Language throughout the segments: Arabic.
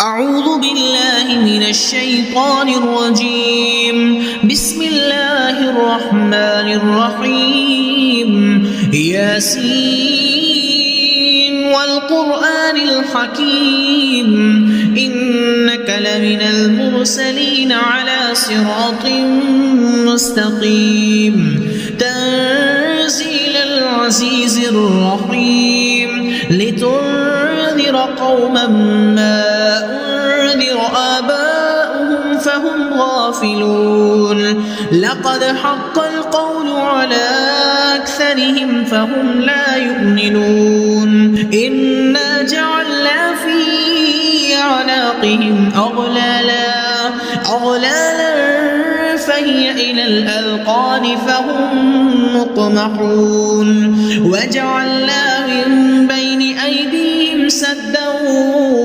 أعوذ بالله من الشيطان الرجيم. بسم الله الرحمن الرحيم. ياسين والقرآن الحكيم إنك لمن المرسلين على صراط مستقيم تنزيل العزيز الرحيم لتنذر قوما ما أنذر آباؤهم فهم غافلون لقد حق القول على أكثرهم فهم لا يؤمنون إنا جعلنا في أعناقهم أغلالا فهي إلى الأذقان فهم مقمحون وجعلنا من بين أيديهم سدا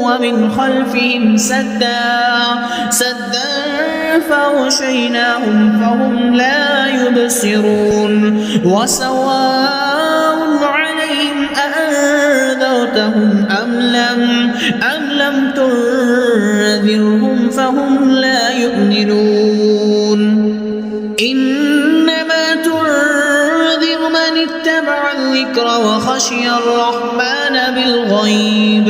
ومن خلفهم سدا فغشيناهم فهم لا يبصرون وسواء عليهم أأنذرتهم أم لم تنذرهم فهم لا يؤمنون إنما تنذر من اتبع الذكر وخشي الرحمن بالغيب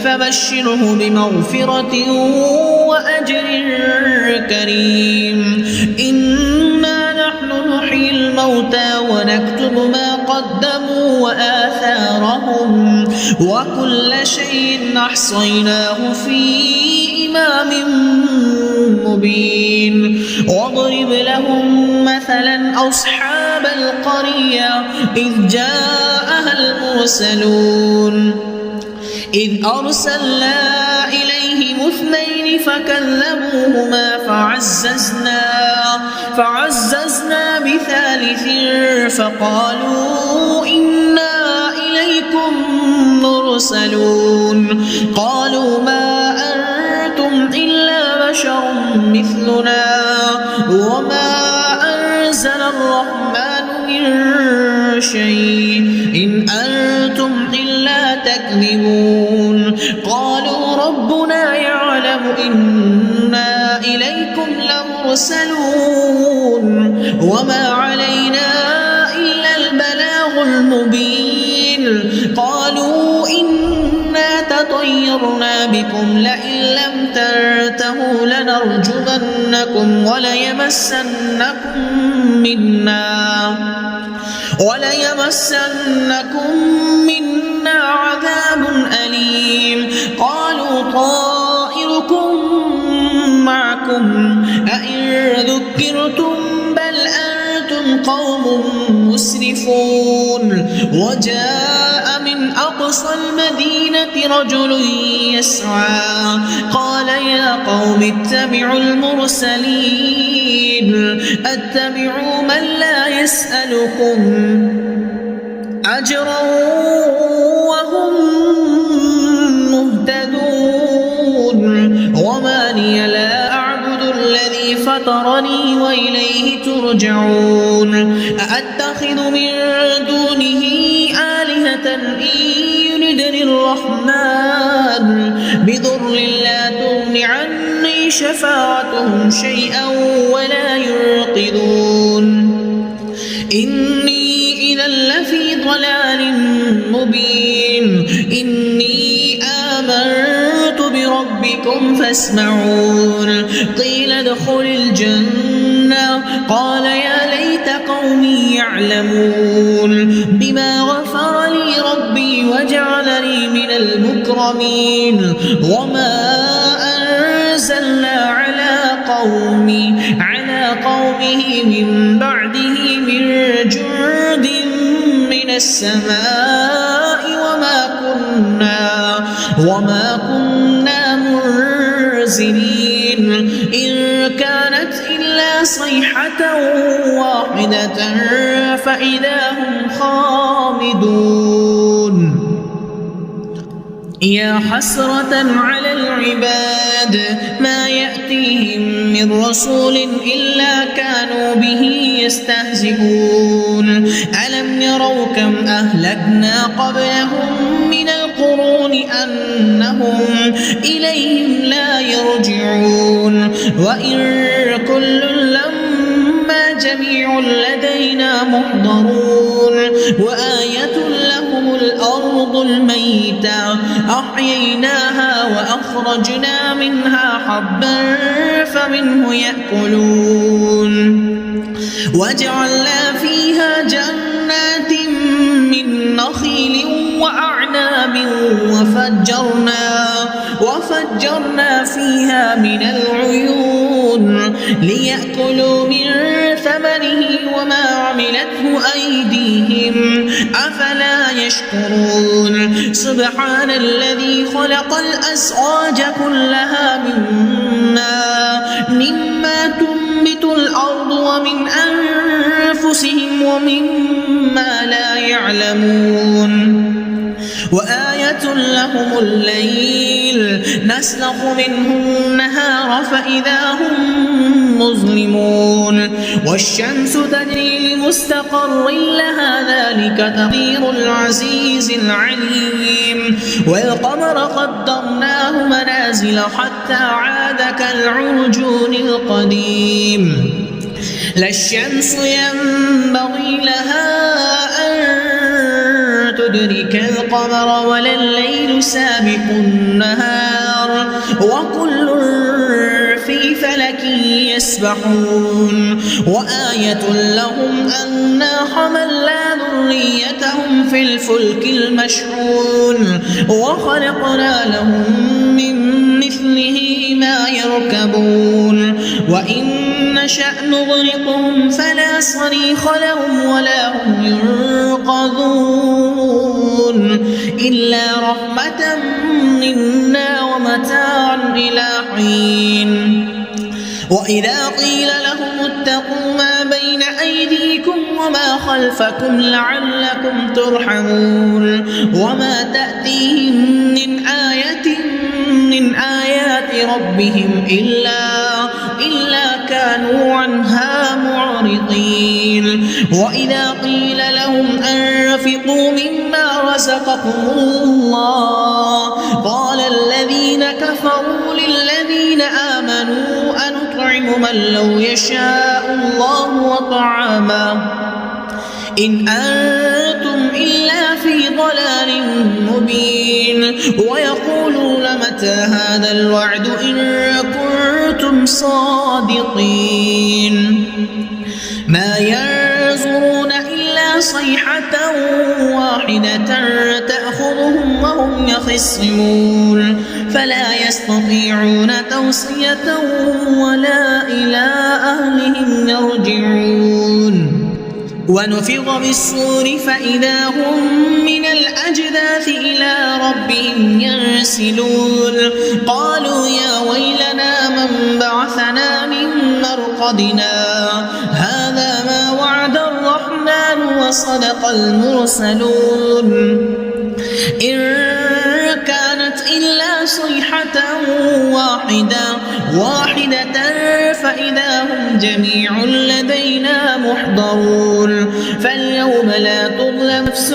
فبشره بمغفرة وأجر كريم إنا نحن نحيي الموتى ونكتب ما قدموا وآثارهم وكل شيء أحصيناه في إمام مبين واضرب لهم مثلا أصحاب القرية إذ جاءها المرسلون إذ أرسلنا إليهم اثنين فكذبوهما فعززنا بثالث فقالوا إنا إليكم مرسلون قالوا ما أنتم إلا بشر مثلنا وما أنزل الرحمن من شيء إن أنتم إلا تكذبون قالوا ربنا يعلم إنا إليكم لمرسلون وما علينا إلا البلاغ المبين قالوا إنا تطيرنا بكم لئن لم تنتهوا لنرجمنكم وليمسنكم منا عذاب أليم قالوا طائركم معكم أئن ذكرتم بل أنتم قوم مسرفون وجاء من أقصى المدينة رجل يسعى قال يا قوم اتبعوا المرسلين اتبعوا من لا يسألكم أجرا وهم مهتدون وما لي لا أعبد الذي فطرني وإليه ترجعون أأتخذ من دونه آلهة إن يردني الرحمن بضر لا تغن عني شفاعتهم شيئا ولا ينقذون إني إذا لفي ضلال مبين إني آمنت بربكم فاسمعون قيل ادخل الجنة قال يا ليت قومي يعلمون بما غفر لي ربي وجعلني من المكرمين وما أنزلنا على قومه من بعده من جند من السماء وما كنا منزلين إن كانت إلا صيحة واحدة فإذا هم خامدون يا حسرة على العباد ما يأتيهم من رسول إلا كانوا به يستهزئون ألم يروا كم أهلكنا قبلهم من القرون أنهم إليهم يرجعون وإن كل لما جميع لدينا محضرون وآية لهم الأرض الميتة أحييناها وأخرجنا منها حبا فمنه يأكلون وجعلنا فيها جنات من نخيل وأعناب وفجرنا فيها من العيون ليأكلوا من ثمره وما عملته أيديهم أفلا يشكرون سبحان الذي خلق الأزواج كلها مما تنبت الأرض ومن أنفسهم ومما لا يعلمون وآية لهم الليل نسلخ منه النهار فإذا هم مظلمون والشمس تجري لمستقر لها ذلك تقدير العزيز العليم والقمر قدرناه منازل حتى عاد كالعرجون القديم لا الشمس ينبغي لها أن تدرك القمر ولا الليل سابق النهار وكل في فلك يسبحون وآية لهم أنا حملنا ذريتهم في الفلك المشحون وخلقنا لهم من مثله ما يركبون وإن نشأ نغرقهم فلا صريخ لهم ولا هم ينقذون إلا رحمة منا ومتاعا إلى حين وإذا قيل لهم اتقوا ما بين أيديكم وما خلفكم لعلكم ترحمون وما تأتيهم من آية من آيات ربهم إلا كانوا عنها معرضين وإذا قيل لهم أنفقوا مما رزقكم الله قال الذين كفروا للذين آمنوا أنطعم من لو يشاء الله وطعامه إن أنتم إلا في ضلال مبين ويقولون متى هذا الوعد إن كنتم صادقين ما ينظرون إلا صيحة واحدة تأخذهم وهم يخصمون فلا يستطيعون توصية ولا إلى أهلهم يرجعون ونفخ بالصور فإذا هم من الأجداث إلى ربهم ينسلون قالوا يا ويلنا من بعثنا من مرقدنا هذا ما وعد الرحمن وصدق المرسلون إن كانت إلا صيحة واحدة فإذا هم جميع لدينا محضرون فاليوم لا تظلم نفس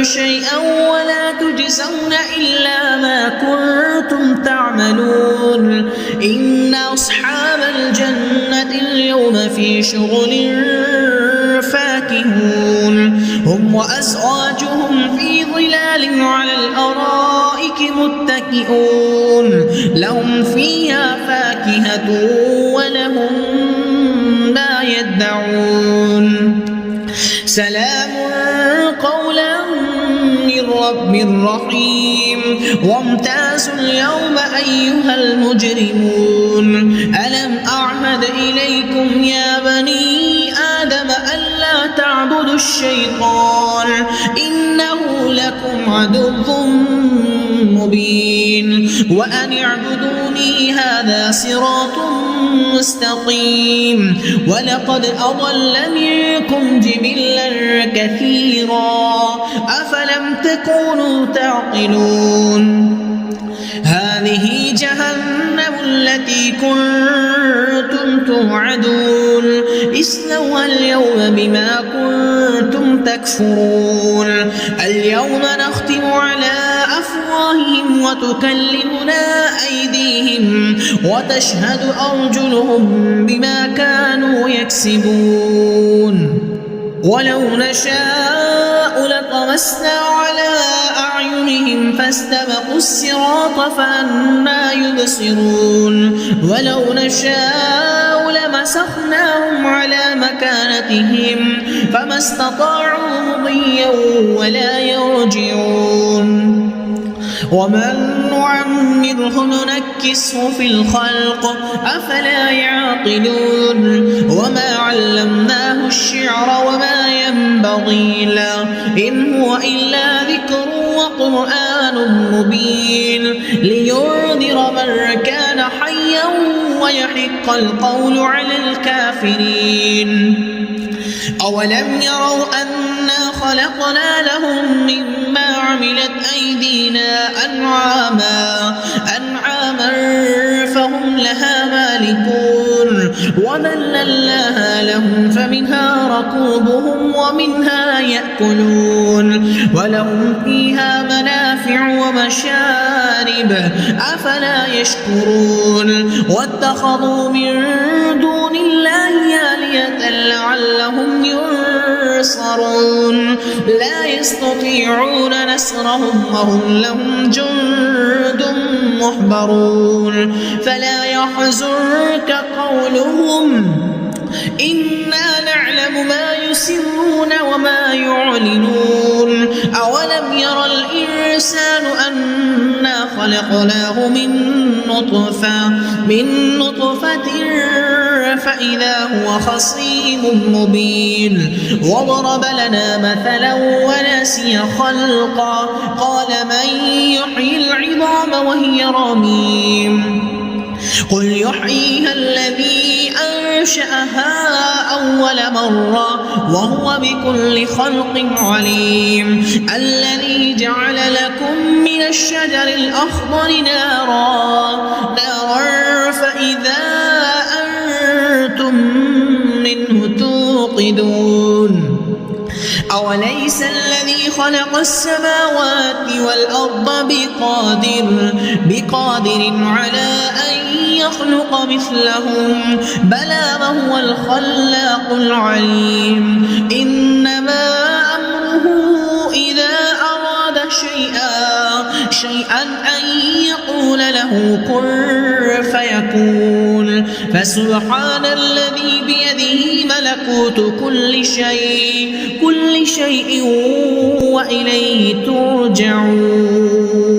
شيئا ولا تجزون إلا ما كنتم تعملون إن أصحاب الجنة اليوم في شغل فاكهون هم وأزواجهم في ظلال على الأرائك متكئون لهم فيها فاكهة ولهم ما يدعون سلام قولا من رب رحيم وامتازوا اليوم أيها المجرمون ألم أعهد إليكم يا بني آدم ألا تعبدوا الشيطان إنه لكم عدو مبين وأن اعبدوني هذا صراط مستقيم ولقد أضل منكم جبلا كثيرا أفلم تكونوا تعقلون هذه جهنم التي كنتم توعدون اصلوها اليوم بما كنتم تكفرون اليوم نختم على أفواههم وتكلمنا أيديهم وتشهد أرجلهم بما كانوا يكسبون ولو نشاء لطمسنا على أعينهم فاستبقوا الصراط فأنى يبصرون ولو نشاء لمسخناهم على مكانتهم فما استطاعوا مضيا ولا يرجعون ومن نعمره ننكسه في الخلق أفلا يعقلون وما علمناه الشعر وما ينبغي له إن هو إلا ذكر وقرآن مبين لينذر من كان حيا ويحق القول على الكافرين أولم يروا أنا خلقنا لهم مما عملت أيدينا أنعاما فهم لها مالكون وذللناها لهم فمنها ركوبهم ومنها يأكلون ولهم فيها منافع ومشارب أفلا يشكرون واتخذوا من دون الله آلهة لعلهم ينصرون لا يستطيعون نصرهم وهم لهم جند محضرون فلا يحزنك قولهم إنا نعلم ما يسرون وما يعلنون أولم ير الإنسان أنا خلقناه من نطفة فإذا هو خصيم مبين وضرب لنا مثلا ونسي خلقا قال من يحيي العظام وهي رميم قل يحييها الذي أنشأها أول مرة وهو بكل خلق عليم الذي جعل لكم من الشجر الأخضر نارا فإذا أنتم منه توقدون أوليس الذي خلق السماوات والأرض بقادر على أن يخلق مثلهم بلى وهو الخلاق العليم إنما أمره إذا أراد شيئا أن يقول له كن فيكون فسبحان الذي بيده ملكوت كل شيء وإليه ترجعون.